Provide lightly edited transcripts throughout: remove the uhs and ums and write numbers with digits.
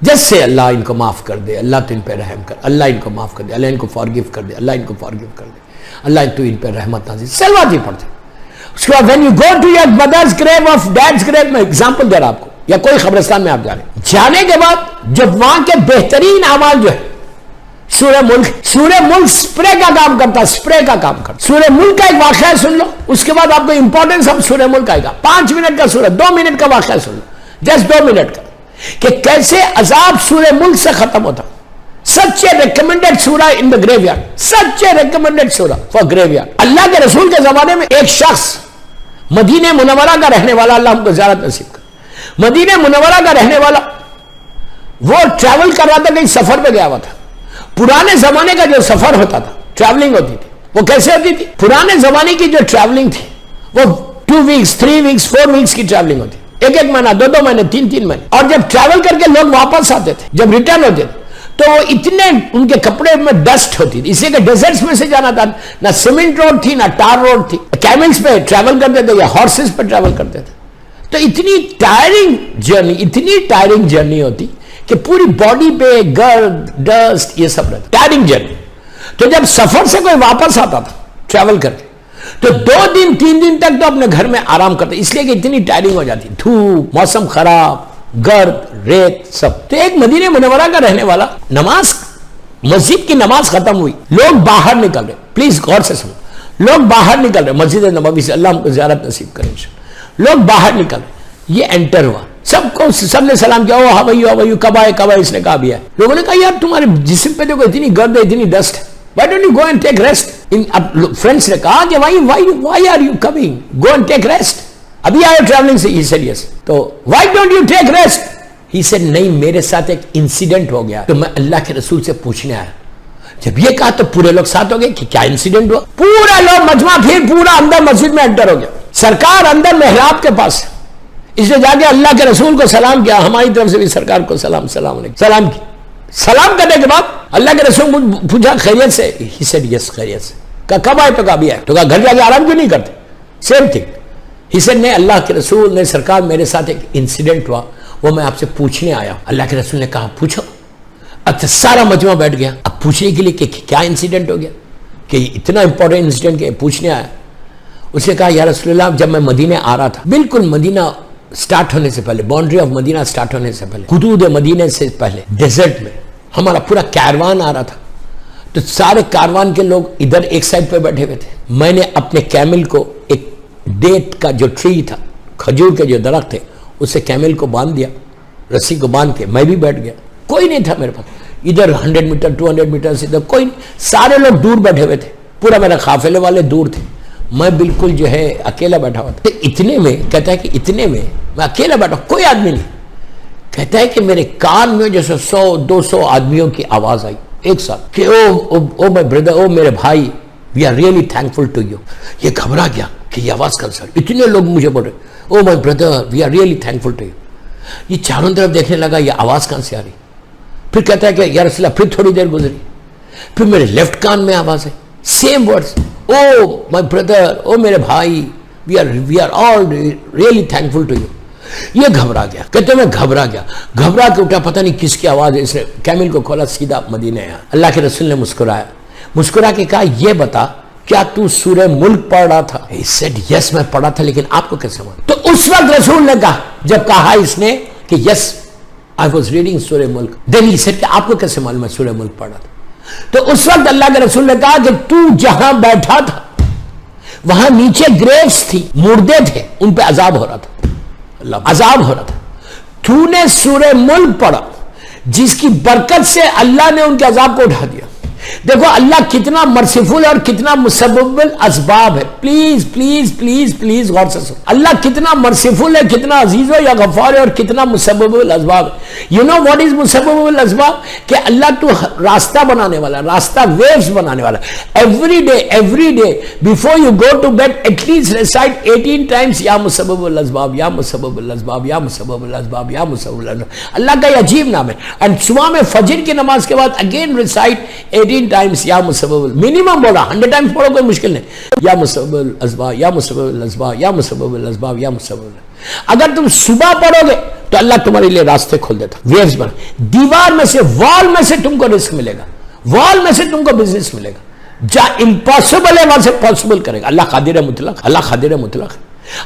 جس سے اللہ ان کو معاف کر دے, اللہ تو ان پہ رحم کر, اللہ ان کو معاف کر دے, اللہ ان کو فارگیو کر دے, اللہ ان کو فارگیو کر دے, اللہ تو ان پہ رحمت نازل. سلوات ہی پڑھتے. اس کے بعد when you go to your mother's grave of dad's grave, میں اگزامپل دے رہا آپ کو, یا کوئی قبرستان میں آپ جا رہے ہیں, جانے کے بعد جب وہاں کے بہترین اعمال جو ہے, سورہ ملک سپرے کا کام کرتا, سپرے کا کام کرتا. سورہ ملک کا ایک واقعہ سن لو, اس کے بعد آپ کو امپورٹنس اب سورہ ملک آئے گا. 5 منٹ کا سورہ, 2 منٹ کا واقعہ سن لو, جسٹ 2 منٹ کا, کہ کیسے عذاب سورہ ملک سے ختم ہوتا. سچ اے ریکمنڈڈ سورہ ان دا گریو یارڈ, سچ اے ریکمنڈڈ سورہ فار گریو یارڈ. اللہ کے رسول کے زمانے میں ایک شخص مدینہ منورہ کا رہنے والا, اللہ ہم کو زیارت نصیب کر, مدینہ منورہ کا رہنے والا, وہ ٹریول کر رہا تھا, کہیں سفر پہ گیا ہوا تھا. پرانے زمانے کا جو سفر ہوتا تھا, ٹریولنگ ہوتی تھی, وہ کیسے ہوتی تھی؟ پرانے زمانے کی جو ٹریولنگ تھی وہ 2 ویکس 3 ویکس 4 ویکس کی ٹریولنگ ہوتی, 1 مہینہ 2 مہینے 3 مہینے. اور جب ٹریول کر کے لوگ واپس آتے تھے, جب ریٹرن ہوتے تھے, تو وہ اتنے ان کے کپڑے میں ڈسٹ ہوتی تھی, اس لیے کہ ڈیزرٹس میں سے جانا تھا, نہ سیمنٹ روڈ تھی نہ ٹار روڈ تھی, کیملز پہ ٹریول کرتے تھے یا ہارسز پہ ٹریول کرتے تھے. تو اتنی ٹائرنگ جرنی ہوتی کہ پوری باڈی پہ گرد ڈسٹ یہ سب رہتا, ٹائرنگ جرنی. تو جب سفر سے کوئی واپس آتا تھا ٹریول کر کے, تو 2 دن 3 دن تک تو اپنے گھر میں آرام کرتے, اس لیے کہ اتنی ٹائرنگ ہو جاتی, دھوپ, موسم خراب, گرد, ریت سب. تو ایک مدینہ منورہ کا رہنے والا, مسجد کی نماز ختم ہوئی, لوگ باہر نکل رہے, پلیز غور سے سنو, لوگ باہر نکل رہے مسجد نبوی سے, اللہ ہم کو زیارت نصیب کرے, لوگ باہر نکل رہے. یہ انٹر ہوا, سب نے سلام کیا, ہاں بھائی کب آئے, اس نے کہا بھی ہے. لوگوں نے کہا یار تمہارے جسم پہ دیکھو اتنی گرد ہے, اتنی ڈسٹ ہے, why don't you go and take rest. Friends نے کہا کہ why are you coming, go and take rest, ابھی آئے ٹریولنگ سے. He said yes. تو why don't you take rest. He said نہیں, میرے ساتھ ایک انسیڈنٹ ہو گیا, تو میں اللہ کے رسول سے پوچھنے آیا. جب یہ کہا تو پورے لوگ ساتھ ہو گئے کہ کیا انسیڈنٹ ہوا. پورا لوگ مجمع, پھر پورا اندر مسجد میں انٹر ہو گیا. سرکار اندر محراب کے پاس, اس نے جا کے اللہ کے رسول کو سلام کیا, ہماری طرف سے بھی سرکار کو سلام علیکم, سلام کی. سلام کرنے کے بعد اللہ کے رسول پوچھا خیریت سے. He said yes, خیریت سے. کہا کب آئے, تو کہا ابھی آئے. تو کہا گھر جا کے آرام کیوں نہیں کرتے, سیم تھنگ. He said نہیں, اللہ کے رسول نے سرکار میرے ساتھ ایک انسیڈنٹ ہوا, وہ میں آپ سے پوچھنے آیا. اللہ کے رسول نے کہا پوچھو. اب سارا مجمع بیٹھ گیا اب پوچھنے کے لیے کہ کیا انسیڈنٹ ہو گیا, کہ اتنا امپورٹنٹ انسیڈنٹ کہ پوچھنے آیا. اس نے کہا یا رسول اللہ, جب میں مدینہ آ رہا تھا, بالکل مدینہ سٹارٹ ہونے سے پہلے, باؤنڈری آف مدینہ سٹارٹ ہونے سے پہلے, حدود مدینہ سے پہلے, ڈیزرٹ میں ہمارا پورا کیروان آ رہا تھا. تو سارے کاروان کے لوگ ادھر ایک سائڈ پہ بیٹھے ہوئے تھے. میں نے اپنے کیمل کو ایک ڈیٹ کا جو ٹری تھا, کھجور کے جو درخت تھے, اس سے کیمل کو باندھ دیا, رسی کو باندھ کے میں بھی بیٹھ گیا. کوئی نہیں تھا میرے پاس, ادھر 100 میٹر 200 میٹر سے ادھر کوئی نہیں, سارے لوگ دور بیٹھے ہوئے تھے, پورا میرا قافلے والے دور تھے, میں بالکل جو ہے اکیلا بیٹھا ہوا تھا. اتنے میں کہتا ہے کہ اتنے میں میں اکیلا بیٹھا, کوئی آدمی نہیں. کہتا ہے کہ میرے کان میں جیسے 100-200 آدمیوں کی آواز آئی ایک ساتھ کہ او مائی بردر, او میرے بھائی, we are really thankful to you. یہ گھبرا گیا کہ یہ آواز کہاں سے, اتنے لوگ مجھے بول رہے, oh my brother we are really thankful to you. یہ چاروں طرف دیکھنے لگا یہ آواز کہاں سے آ رہی. پھر کہتا ہے کہ یا رسول اللہ, پھر تھوڑی دیر گزری, پھر میرے لیفٹ کان میں آواز ہے, same words, oh my brother, او میرے بھائی, we are all really thankful to you. یہ گھبرا گیا, کہتے میں گھبرا کے اٹھا, پتہ نہیں کس کی آواز ہے, اس نے کیمل کو کھولا, سیدھا مدینہ آیا. اللہ کے رسول نے مسکرا کے کہا یہ بتا کیا تو سورہ ملک پڑھ رہا تھا. He said yes, میں پڑھا تھا, لیکن آپ کو کیسے معلوم. تو اس وقت رسول نے کہا, جب کہا اس نے کہ yes I was reading سورہ ملک, then he said کہ آپ کو کیسے معلوم ہے سورہ ملک پڑھ رہا تھا. تو اس وقت اللہ کے رسول نے کہا کہ تو جہاں بیٹھا تھا وہاں نیچے گریوز تھی, مردے تھے, ان پہ عذاب ہو رہا تھا, عذاب ہو رہا تھا. تو نے سورہ ملک پڑھا جس کی برکت سے اللہ نے ان کے عذاب کو اٹھا دیا. دیکھو اللہ کتنا مرسیفل اور کتنا مسبب الاسباب ہے. پلیز پلیز پلیز پلیز غور سے سنو, اللہ کتنا مرسیفل ہے, کتنا عزیز و یا غفار ہے, اور کتنا مسبب الاسباب ہے. یو نو واٹ از مسبب الاسباب, کہ اللہ تو راستہ بنانے والا, راستہ ویوز بنانے والا. Every day before you go to bed at least recite 18 times یا مسبب الاسباب, یا مسبب الاسباب, یا مسبب الاسباب, یا مسبب الاسباب. اللہ کا یہ عجیب نام ہے. اینڈ صبح میں فجر کی نماز کے بعد اگین ریسائٹ 18 ٹائمز یا مسبب, منیمم بولا 100 ٹائمز پڑھو, کوئی مشکل نہیں, یا مسبب الاسباب, یا مسبب الاسباب, یا مسبب الاسباب, یا مسبب. اگر تم صبح پڑھو گے تو اللہ تمہارے لیے راستے کھول دیتا. ویوز بنا, دیوار میں سے, وال میں سے تم کو رزق ملے گا, وال میں سے تم کو بزنس ملے گا. جہاں امپاسبل ہے وہاں سے پاسبل کرے گا. اللہ قادر مطلق, اللہ قادر مطلق.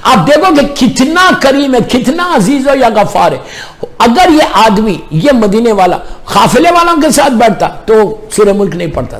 آپ دیکھو کہ کتنا کریم ہے, کتنا عزیز و یا غفار ہے. اگر یہ آدمی, یہ مدینے والا قافلے والوں کے ساتھ بیٹھتا تو سورہ ملک نہیں پڑھتا.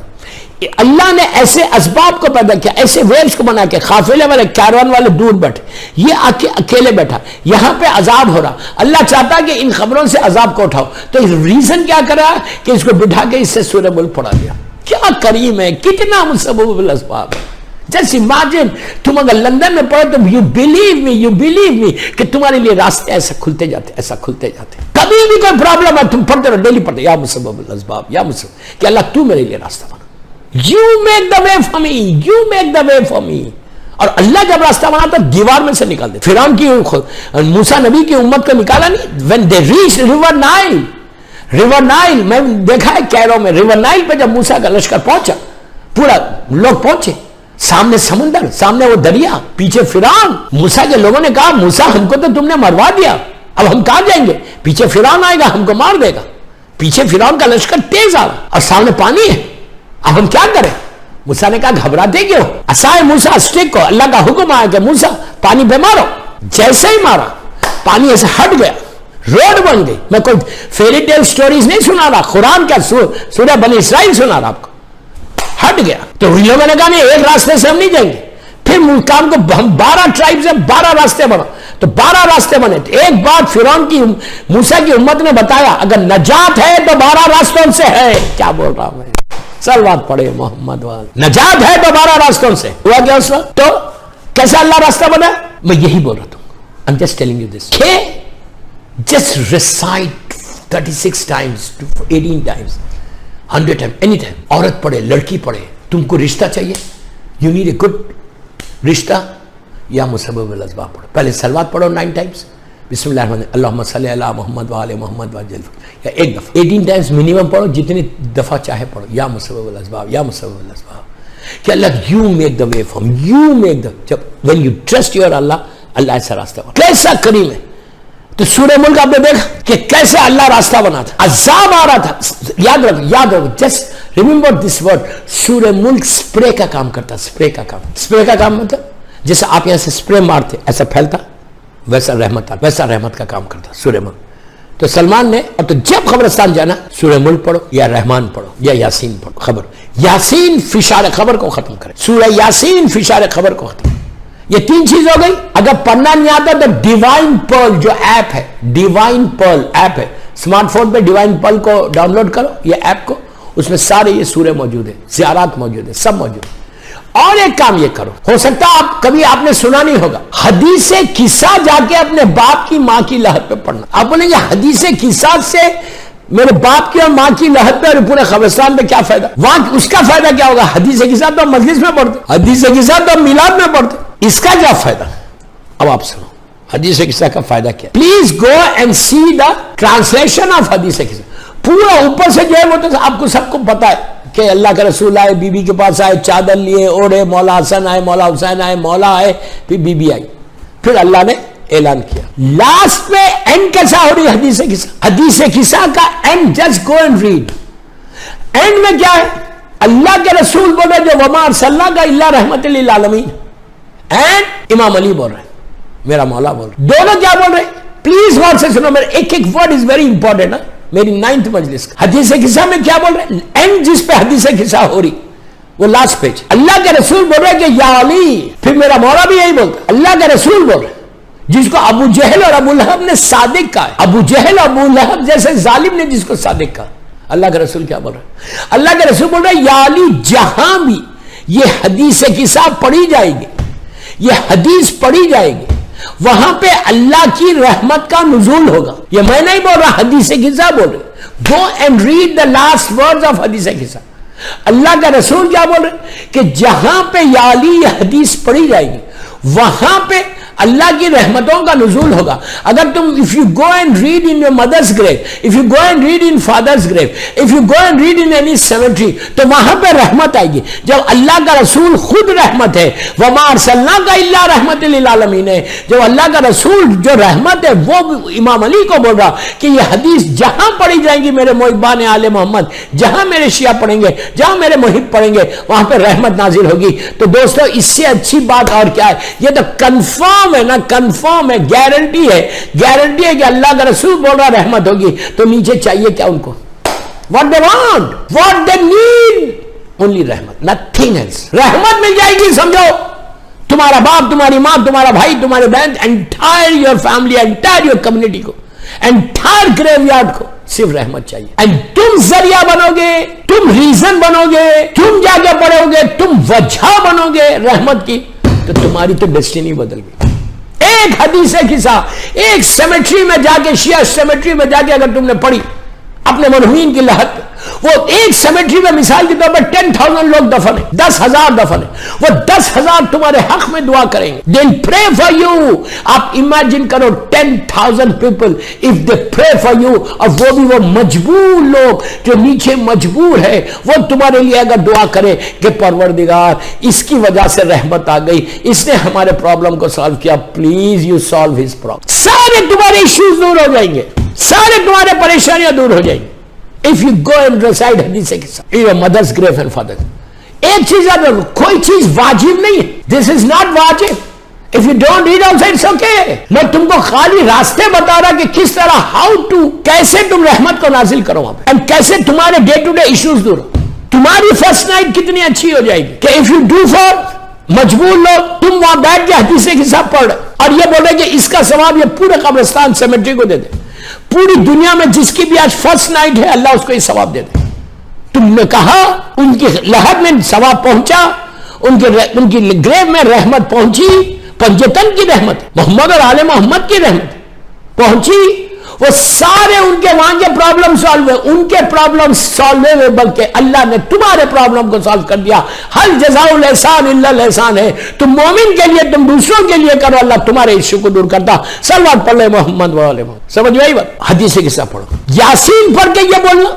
اللہ نے ایسے اسباب کو پیدا کیا, ایسے ویوز کو بنا کے, قافلے والے کیروان والے دور بیٹھے, یہ اکیلے بیٹھا, یہاں پہ عذاب ہو رہا. اللہ چاہتا کہ ان خبروں سے عذاب کو اٹھاؤ, تو ریزن کیا کرا کہ اس کو بٹھا کے اس سے سورہ ملک پڑھا دیا. کیا کریم ہے, کتنا مسبب الاسباب ہے. جسٹ امیجن تم اگر لندن میں پڑھو تو یو بلیو می کہ تمہارے لیے راستے ایسا کھلتے جاتے, ایسا کھلتے جاتے. کبھی بھی کوئی پرابلم ہے تم پڑھتے رہو, ڈیلی پڑھتے, یا مسبب الاسباب, یا مسبب, کہ اللہ تو میرے لیے راستہ بنا. You make the way for me, you make the way for me. اور اللہ جب راستہ بنا تو دیوار میں سے نکال دے. فرعون کی, موسیٰ نبی کی امت کو نکالا نہیں. when they reached river Nile, میں دیکھا ہے کیرو میں, river Nile پہ جب موسیٰ کا لشکر پہنچا, پورا لوگ پہنچے, سامنے سمندر, سامنے وہ دریا, پیچھے فرعون. موسیٰ کے لوگوں نے کہا موسیٰ ہم کو تو تم نے مروا دیا, اب ہم کہاں جائیں گے, پیچھے فرعون آئے گا ہم کو مار دے گا. پیچھے فرعون کا لشکر تیز آ رہا اور سامنے پانی ہے, اب ہم کیا کریں. موسیٰ نے کہا گھبراتے کیوں, عصائے موسیٰ اسٹک کو, اللہ کا حکم آیا کہ موسیٰ پانی پہ مارو. جیسے ہی مارا پانی ایسے ہٹ گیا, روڈ بن گئی. میں کوئی فیری ٹیل سٹوریز نہیں سنا رہا, قرآن کا سورہ بنی اسرائیل سنا رہا آپ کو. ہٹ گیا تو ان لوگوں نے کہا نہیں, ایک راستے سے ہم نہیں جائیں گے. پھر کام کو ہم 12 ٹرائب سے 12 راستے بنا, تو 12 راستے بنے. ایک بات فرعون کی, موسیٰ کی امت نے بتایا, اگر نجات ہے تو 12 راستوں سے ہے. کیا بول رہا ہوں میں, صلوات پڑھے محمد وال. نجات ہے تو 12 راستوں سے. ہوا کیا اس وقت, تو کیسا اللہ راستہ بنا, میں یہی بول رہا ہوں. I'm just telling you this. Just recite 36 times to 18 times, 100 times, any time. عورت پڑھے, لڑکی پڑھے, تم کو رشتہ چاہیے, you need a good رشتہ, یا مسبب الاسباب پڑھو. پہلے صلوات پڑھو 9 times, بسم اللہ الرحمن الرحیم, اللہم صلی علی محمد وآل محمد وجل, یا ایک دفعہ 18 times منیمم پڑھو, جتنی دفعہ چاہے پڑھو, یا مسبب الاسباب, یا مسبب الاسباب. کہ اللہ you make the way for me, you make the, جب when you trust your اللہ, اللہ ایسا راستہ بنا. کیسا کریم ہے. تو سورہ ملک آپ نے دیکھا کہ کیسے اللہ راستہ بنا تھا, عذاب آ رہا تھا. یاد رکھو, جسٹ ریممبر دس ورڈ. سورہ ملک سپرے کا کام کرتا, سپرے کا کام. سپرے کا کام مطلب جیسے آپ یہاں سے سپرے مارتے ایسا پھیلتا, ویسا رحمت کا کام کرتا سورہ ملک. تو سلمان نے, اور تو جب قبرستان جانا سورہ ملک پڑھو, یا رحمان پڑھو, یا یاسین پڑھو. خبر یاسین فشار خبر کو ختم کرے, سورہ یاسین فشار خبر کو ختم. یہ 3 چیز ہو گئی. اگر پڑھنا نہیں آتا تو ڈیوائن پرل جو ایپ ہے, ڈیوائن پرل ایپ ہے, اسمارٹ فون پہ ڈیوائن پرل کو ڈاؤن لوڈ کرو, یہ ایپ کو, اس میں سارے یہ سورے موجود ہیں, زیارات موجود ہیں, سب موجود ہیں. اور ایک کام یہ کرو, ہو سکتا آپ کبھی آپ نے سنا نہیں ہوگا, حدیث قصہ جا کے اپنے باپ کی ماں کی لحد پہ پڑھنا. آپ بولیں گے حدیث قصہ سے میرے باپ کی اور ماں کی لحد پہ اور پورے قبرستان پہ کیا فائدہ, وہاں اس کا فائدہ کیا ہوگا. حدیث قصہ تو مجلس میں پڑھتے, حدیث قصہ تو میلاد میں پڑھتے, اس کا کیا فائدہ. اب آپ سنو حدیث قصہ کا فائدہ کیا. Please go and see the translation of حدیث قصہ. پورا اوپر سے جو ہے وہ تو آپ کو سب کو پتا ہے کہ اللہ کے رسول آئے, بی بی کے پاس آئے, چادر لیے اوڑے, مولا حسن آئے, مولا حسین آئے, مولا آئے, پھر بی بی آئی, پھر اللہ نے اعلان کیا. لاسٹ میں اینڈ کیسا ہو رہی حدیث قصہ. حدیث قصہ کا and just go and read. End میں کیا ہے, اللہ کے رسول بول رہے جو وما ارسلناک الا رحمت للعالمین, اینڈ امام علی بول رہے ہیں, میرا مولا بول رہے. دونوں کیا بول رہے ہیں, پلیز غور سے سنو, میرا ایک ایک ورڈ از ویری امپورٹنٹ. میری 9th مجلس کا حدیث قصہ میں کیا بول رہے ہیں, اینڈ جس پہ حدیث قصہ ہو رہی وہ لاسٹ پیج. اللہ کے رسول بول رہے کہ یا علی, پھر میرا مولا بھی یہی بولتا, اللہ کے رسول بول رہے جس کو ابو جہل اور ابو لہب نے صادق کہا ہے. ابو جہل ابو لہب جیسے ظالم نے جس کو صادق کہا, اللہ کے رسول کیا بول رہے ہیں, اللہ کے رسول بول رہے یا علی, جہاں بھی یہ حدیث قصہ پڑھی جائے گی, یہ حدیث پڑھی جائے گی, وہاں پہ اللہ کی رحمت کا نزول ہوگا. یہ میں نہیں بول رہا, حدیث قصہ بول رہے. گو and read the last words of حدیث قصہ. اللہ کا رسول کیا بول رہے کہ جہاں پہ یا علی یہ حدیث پڑھی جائے گی, وہاں پہ اللہ کی رحمتوں کا نزول ہوگا. اگر تم if you go and read in your mother's grave, if you go and read in father's grave, if you go and read in any cemetery, تو وہاں پہ رحمت آئے گی. جب اللہ کا رسول خود رحمت ہے, وَمَا أَرْسَلْنَاكَ إِلَّا رَحْمَةً لِلْعَالَمِينَ ہے, جب اللہ کا رسول جو رحمت ہے وہ امام علی کو بول رہا کہ یہ حدیث جہاں پڑھی جائیں گی میرے محبان آل محمد, جہاں میرے شیعہ پڑھیں گے, جہاں میرے محب پڑھیں گے, وہاں پہ رحمت نازل ہوگی. تو دوستو اس سے اچھی بات اور کیا ہے؟ یہ تو کنفرم ہے نا, کنفرم ہے, گارنٹی ہے, گارنٹی ہے کہ اللہ کا رسول بول رہا رحمت ہوگی. تو نیچے چاہیے کیا ان کو؟ what they want, what they need, only رحمت, nothing else. رحمت مل جائے گی. سمجھو تمہارا باپ, تمہاری ماں, تمہارا بھائی, تمہارے بہن, entire your family, entire your community کو, entire graveyard کو صرف رحمت چاہیے. and تم ذریعہ بنو گے, تم ریزن بنو گے, تم جا کے پڑھو گے, تم وجہ بنو گے رحمت کی, تو تمہاری تو ڈیسٹینی بدل گئی. ایک حدیث قصہ, ایک سیمیٹری میں جا کے, شیعہ سیمیٹری میں جا کے اگر تم نے پڑھی اپنے مرحومین کی لحد, وہ ایک سیمیٹری میں مثال کے طور پر 10,000 لوگ دفن ہیں, 10,000 دفن ہیں, وہ 10,000 تمہارے حق میں دعا کریں گے. They'll pray for you. آپ امیجن کرو 10,000 people if they pray for you, اور وہ بھی وہ مجبور لوگ جو نیچے مجبور ہے, وہ تمہارے لیے اگر دعا کرے کہ پروردگار اس کی وجہ سے رحمت آ گئی, اس نے ہمارے پرابلم کو سالو کیا, please you solve his problem, سارے تمہارے ایشوز دور ہو جائیں گے, سارے تمہارے پریشانیاں دور ہو جائیں گی. If you go and recite حدیث کے ساتھ your mother's grave and father's, ایک چیز یاد رکھو, کوئی چیز واجب نہیں ہے. This is not واجب. If you don't read also it's okay. میں تم کو خالی راستے بتا رہا کہ کس طرح, how to, کیسے تم رحمت کو نازل کرو وہاں پہ, and کیسے تمہارے ڈے ٹو ڈے ایشوز دور ہو. تمہاری فرسٹ نائٹ کتنی اچھی ہو جائے گی کہ if you do for مجبور لوگ, تم وہاں بیٹھ کے حدیث کے ساتھ پڑھ رہے اور یہ بول رہے کہ اس کا ثواب یہ پورے قبرستان سیمیٹری کو دے دے, پوری دنیا میں جس کی بھی آج فرسٹ نائٹ ہے اللہ اس کو یہ ثواب دے دے. تم نے کہا ان کی لحد میں ثواب پہنچا, ان کی گریو میں رحمت پہنچی, پنجتن کی رحمت, محمد اور آل محمد کی رحمت پہنچی, وہ سارے ان کے وہاں کے پرابلم سالو ہوئے, ان کے پرابلم سالو ہوئے, بلکہ اللہ نے تمہارے پرابلم کو سالو کر دیا. حل جزاء الاحسان الا الاحسان ہے. تم مومن کے لیے, تم دوسروں کے لیے کرو, اللہ تمہارے ایشو کو دور کرتا. صلوات پڑھ لے محمد و آل محمد. سمجھ میں آئی بات؟ حدیث کے ساتھ پڑھو, یاسین پڑھ کے یہ بولنا,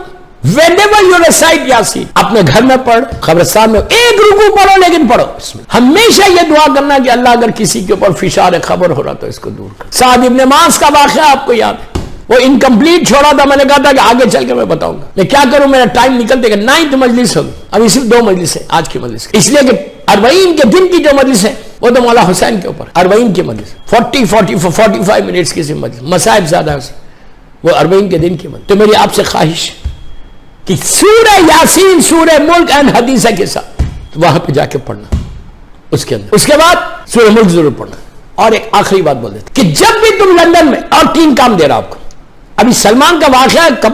whenever you recite یاسین, اپنے گھر میں پڑھ, قبرستان میں ایک رکوع پڑھو, لیکن پڑھو. ہمیشہ یہ دعا کرنا کہ اللہ اگر کسی کے اوپر فشار خبر ہو رہا تو اس کو دور کر. سعد ابن معاذ کا واقعہ آپ کو یاد ہے, وہ انکمپلیٹ چھوڑا تھا, میں نے کہا تھا کہ آگے چل کے میں بتاؤں گا, میں کیا کروں, میرا ٹائم نکلتے گا. 9th مجلس ہوگی, ابھی صرف 2 مجلس ہے آج کی مجلس, اس لیے کہ 40 کے دن کی جو مجلس ہے وہ تو مولا حسین کے اوپر 40 کی مجلس, 45 منٹس کی مجلس, مصائب زیادہ ہے, وہ 40 کے دن کی مجلس. تو میری آپ سے خواہش کہ سورہ یاسین, سورہ ملک اینڈ حدیثہ کے ساتھ وہاں پہ جا کے پڑھنا, اس کے اندر, اس کے بعد سورہ ملک ضرور پڑھنا. اور ایک آخری بات بول دیتا کہ جب بھی تم لندن میں, اور 3 کام دے رہا آپ کو, ابھی سلمان کا واقعہ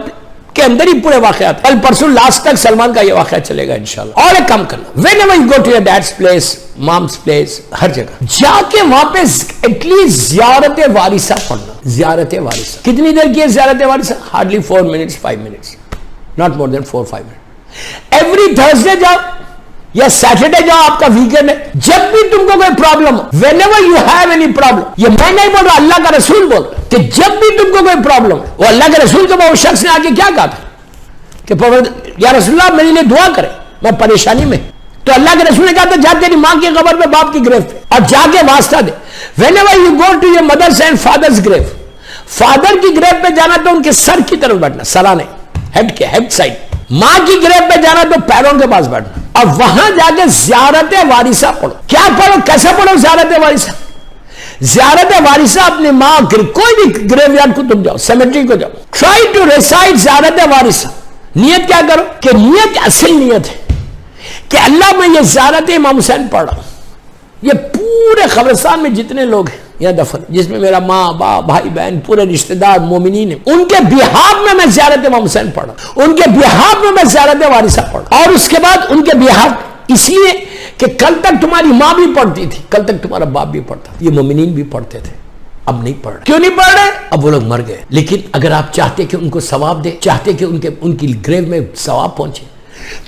کے اندر ہی پورے واقعات, کل پرسوں لاسٹ تک سلمان کا یہ واقعہ چلے گا انشاءاللہ. اور ایک کام کرنا, whenever you go to your dad's place, mom's place, ہر جگہ جا کے وہاں پہ ایٹ لیسٹ زیارت وارثہ پڑھنا. زیارت وارثہ کتنی دیر کی ہے زیارت وارثہ؟ hardly 4 minutes, 5 minutes, not more than 4-5 minutes. Every Thursday جاؤ یا سیٹرڈے جاؤ, آپ کا ویکینڈ ہے, جب بھی تم کو کوئی problem who, whenever you have any problem, یہ میں نہیں بول رہا, اللہ کا رسول بول رہا کہ جب بھی تم کو کوئی پرابلم ہے, وہ اللہ کے رسول کے وہ شخص نے آ کے کیا کہا تھا کہ یا رسول اللہ میرے لیے دعا کرے, میں پریشانی میں. تو اللہ کے رسول نے کہا تھا جا تیری ماں کی قبر پہ, باپ کی گریو پہ, اور جا کے واسطہ دے. whenever you go to your mother's and father's grave, father کی گریو پہ جانا تو ان کے سر کی طرف بیٹھنا, سرانے, ہیڈ کے ہیڈ سائڈ. ماں کی گریو پہ جانا تو پیروں کے پاس بیٹھنا, اور وہاں جا کے زیارت وارثہ پڑھو. کیا پڑھو, کیسے پڑھو زیارت وارثہ؟ زیارت وارثہ اپنی ماں, کوئی بھی گریو یارڈ کو تم جاؤ, سیمیٹری کو جاؤ, ٹرائی ٹو ریسائٹ زیارت وارثہ. نیت کیا کرو کہ نیت اصل نیت ہے کہ اللہ میں یہ زیارت امام حسین پڑھ رہا ہوں, یہ پورے قبرستان میں جتنے لوگ ہیں یہاں دفن, جس میں میرا ماں باپ بھائی بہن پورے رشتہ دار مومنین ہیں, ان کے بہاف میں زیارت امام حسین پڑھ رہا ہوں, ان کے بہاف میں زیارت وارثہ پڑھ رہا ہوں. اور اس کے بعد ان کے بہاف اس لیے کہ کل تک تمہاری ماں بھی پڑھتی تھی, کل تک تمہارا باپ بھی پڑھتا تھا, یہ مومنین بھی پڑھتے تھے, اب نہیں پڑھ رہے. کیوں نہیں پڑھ رہے؟ اب وہ لوگ مر گئے. لیکن اگر آپ چاہتے کہ ان کو ثواب دے, چاہتے کہ ان کی گریو میں ثواب پہنچے,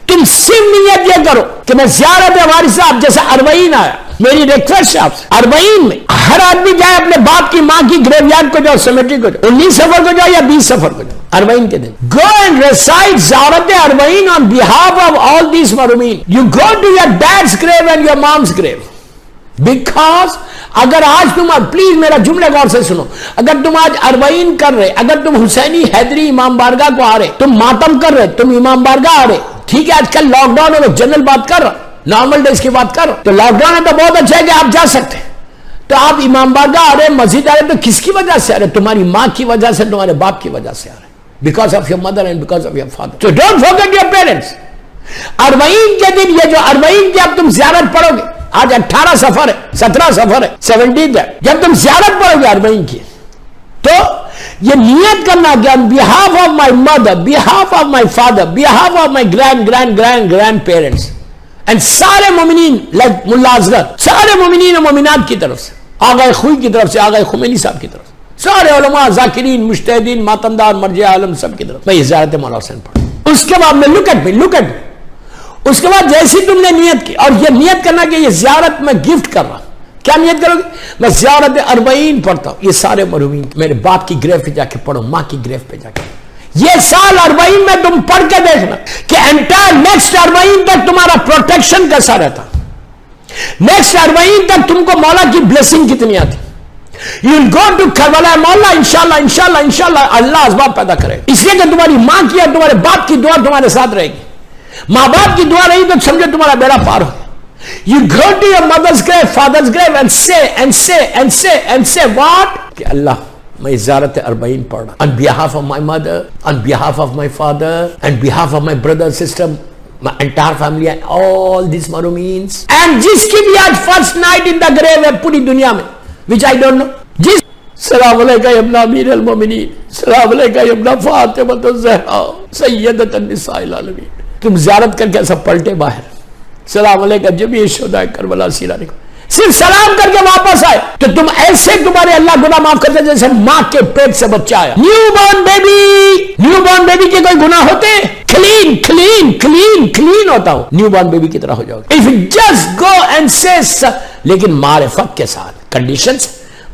تم صرف نیت یہ کرو کہ میں زیارت وارثہ, اب جیسے 40 آیا میری ریکویسٹ ہے آپ سے، 40 میں ہر آدمی جائے اپنے باپ کی ماں کی گریو یارڈ کو جاؤ، سیمیٹری کو جاؤ، 19 سفر کو جاؤ یا 20 سفر کو جاؤ، 40 کے دن گو اینڈ ریسائٹ زیارت 40 on behalf of all these مرحومین. You go to your dad's grave and your mom's grave. Because اگر آج تم، پلیز میرا جملے غور سے سنو، اگر تم آج 40 کر رہے، اگر تم حسینی حیدری امام بارگاہ کو آ رہے، تم ماتم کر رہے، تم امام بارگاہ آ رہے، ٹھیک ہے آج کل لاک ڈاؤن ہے، میں جنرل بات کر رہا ہوں، نارمل ڈیز کی بات کر رہا ہوں، تو لاک ڈاؤن ہے تو بہت اچھا ہے کہ آپ جا سکتے ہیں. تو آپ امام بارگاہ آ رہے، مسجد آ رہے، تو کس کی وجہ سے آ رہے؟ تمہاری ماں کی وجہ سے، تمہارے باپ کی وجہ سے آ رہے، because of your mother and because of your father. So don't forget your parents. 40 کے دن، یہ جو 40 کی اب تم زیارت پڑھو گے، آج 18 سفر ہے، 17 سفر ہے، 17 ہے، جب تم زیارت پڑھو گے 40 کی، تو یہ نیت کرنا کہ on behalf of my mother, behalf of my father, behalf of my grand parents and سارے مومنین like ملا اصغر، سارے مومنین و مومنات کی طرف سے، آغا خوئی کی طرف سے، آغا خمینی صاحب کی طرف سے، سارے علماء، ذاکرین، مجتہدین، ماتمدار، مرجع عالم سب کی طرف میں یہ زیارت مولا حسین پڑھوں. اس کے بعد میں look at me. اس کے بعد جیسی تم نے نیت کی، اور یہ نیت کرنا کہ یہ زیارت میں گفٹ کر رہا ہوں. کیا نیت کرو گے؟ میں زیارت 40 پڑھتا ہوں، یہ سارے مرحومین میرے باپ کی گریو پہ جا کے پڑھو، ماں کی گریو پہ جا کے. یہ سال 40 میں تم پڑھ کے دیکھنا کہ انٹائر نیکسٹ 40 تک تمہارا پروٹیکشن کیسا رہتا، نیکسٹ 40 تک تم کو مولا کی بلیسنگ کتنی آتی. You will go to Karbala, مولا انشاءاللہ اللہ اسباب پیدا کرے، اس لیے کہ تمہاری ماں کی اور تمہارے باپ کی دعا تمہارے ساتھ رہے گی. ماں باپ کی دعا رہی تو سمجھو تمہارا بیڑا پار ہو. You go to your mother's grave, father's grave and say what؟ کہ اللہ میں زیارت 40 پڑھ رہا on behalf of my mother, on behalf of my father, on behalf of my brother, sister, my entire family and all these marhumeens. And جس کی بھی آج first night in the grave ہے پوری دنیا میں، which I don't know. جس سلام علیکہ یا ابن امیر المومنین، سلام علیکہ یا ابن فاطمۃ الزہرا سیدۃ النساء العالمین. تم زیارت کر کے سب پلٹے باہر، سلام علیکم جمیع شہداء کربلا سیرا علیکم، صرف سلام کر کے واپس آئے تو تم ایسے تمہارے اللہ گناہ معاف کرتے جیسے ماں کے پیٹ سے بچہ آیا. نیو بورن بیبی کے کوئی گناہ ہوتے؟ کلین ہوتا ہو، نیو بورن بیبی کی طرح ہو جاؤ گے. If you just go and say لیکن معرفت کے ساتھ، کنڈیشنز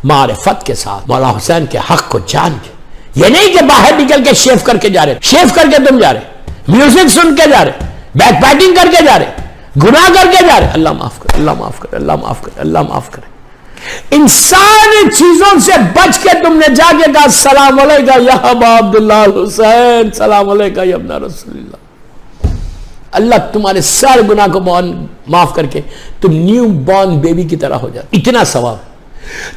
معرفت کے ساتھ، مولا حسین کے حق کو جان کے. یہ نہیں کہ باہر نکل کے شیف کر کے جا رہے، شیف کر کے تم جا رہے، میوزک سن کے جا رہے، بیک پیٹنگ کر کے جا رہے، گناہ کر کے جا رہے. اللہ معاف کرے، اللہ معاف کرے، اللہ معاف کرے، اللہ معاف کرے. ان ساری چیزوں سے بچ کے تم نے جا کے کہا السلام علیکہ یا ابا عبداللہ الحسین، سلام علیکہ یا ابن رسول اللہ. اللہ تمہارے سارے گناہ کو معاف کر کے تم نیو بورن بیبی کی طرح ہو جاتے. اتنا ثواب.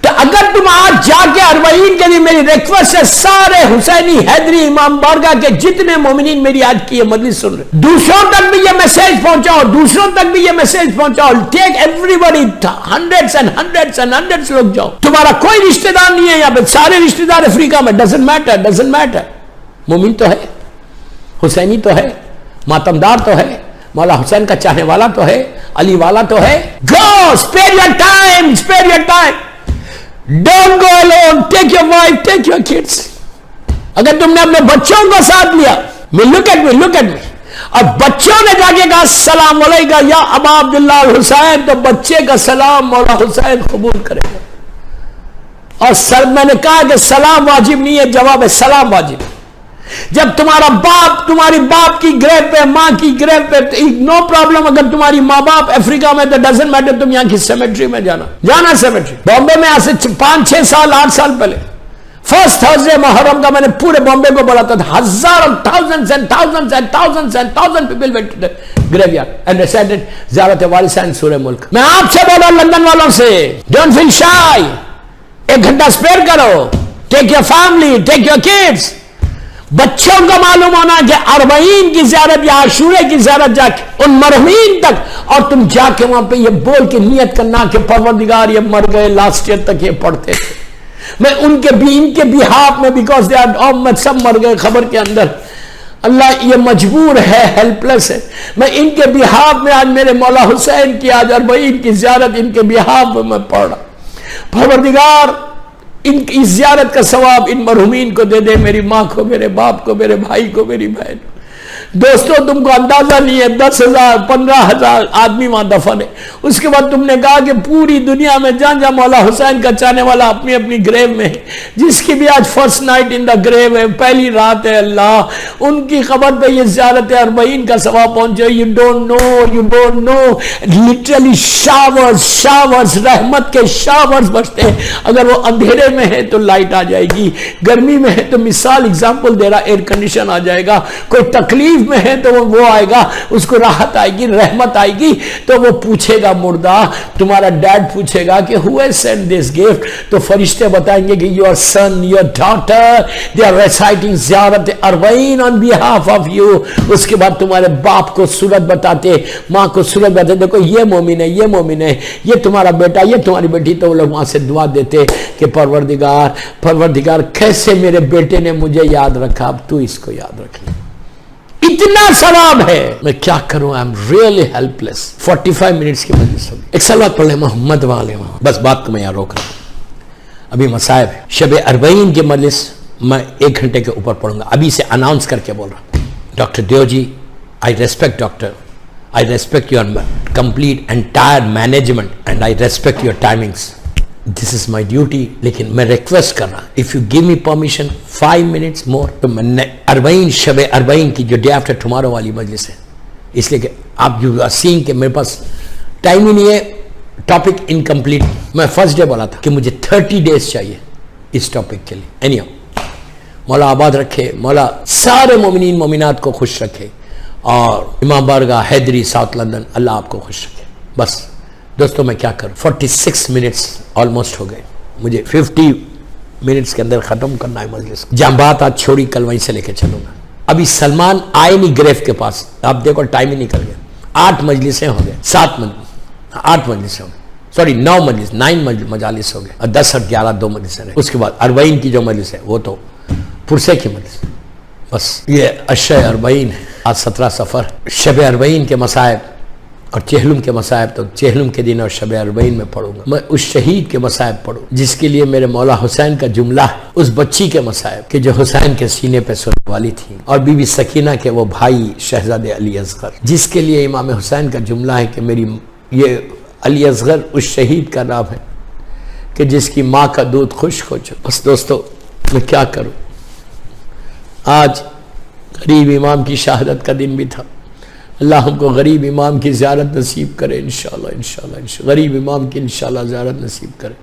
تو اگر تم آج جا کے 40 کے لیے، میری ریکویسٹ ہے سارے حسینی حیدری امام بارگاہ کے جتنے مومنین میری آج کی یہ مجلس سن رہے، دوسروں تک بھی یہ میسج پہنچاؤ، دوسروں تک بھی یہ میسج پہنچاؤ. ٹیک ایوری بڈی، ہنڈریڈز لوگ جاؤ. تمہارا کوئی رشتہ دار نہیں ہے یہاں پہ، سارے رشتہ دار افریقہ میں، ڈزنٹ میٹر. مومن تو ہے، حسینی تو ہے، ماتمدار تو ہے، مولا حسین کا چاہنے والا تو ہے، علی والا تو ہے. گو، spare your time. Don't go alone. Take your wife, take your kids. اگر تم نے اپنے بچوں کو ساتھ لیا، look at me. اور بچوں نے جا کے کہا السلام علیکہ یا ابا عبداللہ الحسین، تو بچے کا سلام مولا حسین قبول کرے گا. اور میں نے کہا کہ سلام واجب نہیں ہے، جواب ہے سلام واجب. جب تمہارا باپ تمہاری باپ کی گریو پہ، ماں کی گریو پہ، نو پرابلم. اگر تمہاری ماں باپ افریقہ میں تو ڈزنٹ میٹر، تم یہاں کی سیمیٹری میں جانا سیمیٹری. بامبے میں آج سے 5-6 سال 8 سال پہلے فرسٹ تھرسڈے محرم کا میں نے پورے بامبے کو بلاتا تھا. ہزاروں thousand people went to the graveyard and recited زیارت وارثین سورہ ملک. میں آپ سے بولا لندن والوں سے، ڈونٹ فیل شائی. 1 گھنٹہ اسپیئر کرو. Take your family, take your kids. بچوں کو معلوم ہونا کہ 40 کی زیارت یا عاشورے کی زیارت جا کے ان مرحومین تک، اور تم جا کے وہاں پہ یہ بول کے نیت کرنا کہ پروردگار یہ مر گئے، لاسٹ ایئر تک یہ پڑھتے تھے، میں ان کے بہاف میں، بیکاز دے آر سب مر گئے خبر کے اندر، اللہ یہ مجبور ہے، ہیلپ لیس ہے، میں ان کے بہاف میں آج میرے مولا حسین کی آج 40 کی زیارت ان کے بہاف میں پڑھ رہا. پروردگار ان کی زیارت کا ثواب ان مرحومین کو دے دے، میری ماں کو، میرے باپ کو، میرے بھائی کو، میری بہن. دوستوں تم کو اندازہ نہیں ہے 10,000 15,000 آدمی وہاں دفن ہے. اس کے بعد تم نے کہا کہ پوری دنیا میں جہاں جہاں مولا حسین کا چاہنے والا اپنی اپنی گریو میں ہے, جس کی بھی آج فرسٹ نائٹ ان دا گریو ہے, پہلی رات ہے, اللہ ان کی قبر پہ یہ زیارت اربعین کا ثواب پہنچے. You don't know literally showers رحمت کے شاورز برستے ہیں. اگر وہ اندھیرے میں ہے تو لائٹ آ جائے گی, گرمی میں ہے تو مثال اگزامپل دے رہا ایئر کنڈیشن آ جائے گا, کوئی تکلیف میں ہے تو وہ آئے گا, اس کو راحت آئے گی, رحمت آئے گی. تو وہ پوچھے گا مردہ, تمہارا ڈیڈ پوچھے گا کہ who has sent this gift, تو فرشتے بتائیں گے کہ your son, your daughter, they are reciting زیارت اربعین on behalf of you. اس کے بعد تمہارے باپ کو صورت بتاتے, ماں کو صورت بتاتے, دیکھو یہ مومن ہے, یہ مومن ہے, یہ تمہارا بیٹا, یہ تمہاری بیٹی. تو وہ لوگ وہاں سے دعا دیتے کہ پروردگار کیسے میرے بیٹے نے مجھے یاد رکھا, اب تو اس کو یاد رکھ لے. اتنا ثواب ہے, میں کیا کروں, I am really helpless. 45 minutes کی مجلس ہوگی. ایک سلوات پڑھ لیں محمد والے وہاں. بس بات کو میں یہاں روک رہا ہوں, ابھی مصائب ہے. شب اربعین کی مجلس میں 1 گھنٹے کے اوپر پڑھوں گا. ابھی سے اناؤنس کر کے بول رہا ہوں, doctor Dev ji, I respect doctor, I respect your complete entire management and I respect your timings. This is my duty. لیکن میں ریکویسٹ کر رہا ہوں, if you give me permission 5 minutes more, تو میں اربعین شب اربعین کی جو ڈے آفٹر ٹمارو والی مجلس ہے, اس لیے کہ آپ جو سین کہ میرے پاس ٹائم ہی نہیں ہے, ٹاپک انکمپلیٹ. میں فرسٹ ڈے بولا تھا کہ مجھے 30 days چاہیے اس ٹاپک کے لیے. اینیو مولا آباد رکھے, مولا سارے مومنین مومنات کو خوش رکھے, اور امام بارگاہ حیدری ساؤتھ لندن اللہ آپ کو خوش رکھے. بس دوستوں میں کیا کروں, 46 منٹس آلموسٹ ہو گئے, مجھے 50 منٹس کے اندر ختم کرنا ہے مجلس. جہاں بات آج چھوڑی کل وہیں سے لے کے چلوں گا. ابھی سلمان آئے نہیں گریف کے پاس, آپ دیکھو ٹائم ہی نکل گیا. 8 مجلسیں ہو گئے, 8 مجلسیں ہو گئے, سوری 9 مجالس ہو گئے, اور 10 اور 11 2 مجلسیں رہے. اس کے بعد اربعین کی جو مجلس ہے وہ تو پرسے کی مجلس. بس یہ اشہ اربعین ہے. آج 17 صفر. شب اربعین کے مصائب اور چہلم کے مصائب تو چہلم کے دن اور شب اربعین میں پڑھوں گا. میں اس شہید کے مصائب پڑھوں جس کے لیے میرے مولا حسین کا جملہ ہے, اس بچی کے مصائب کہ جو حسین کے سینے پہ سونے والی تھی, اور بی بی سکینہ کے وہ بھائی شہزادے علی اصغر, جس کے لیے امام حسین کا جملہ ہے کہ میری یہ علی اصغر اس شہید کا نام ہے کہ جس کی ماں کا دودھ خشک ہو چکا. بس دوستو میں کیا کروں, آج غریب امام کی شہادت کا دن بھی تھا. اللہ ہم کو غریب امام کی زیارت نصیب کرے انشاءاللہ. غریب امام کی انشاءاللہ زیارت نصیب کرے.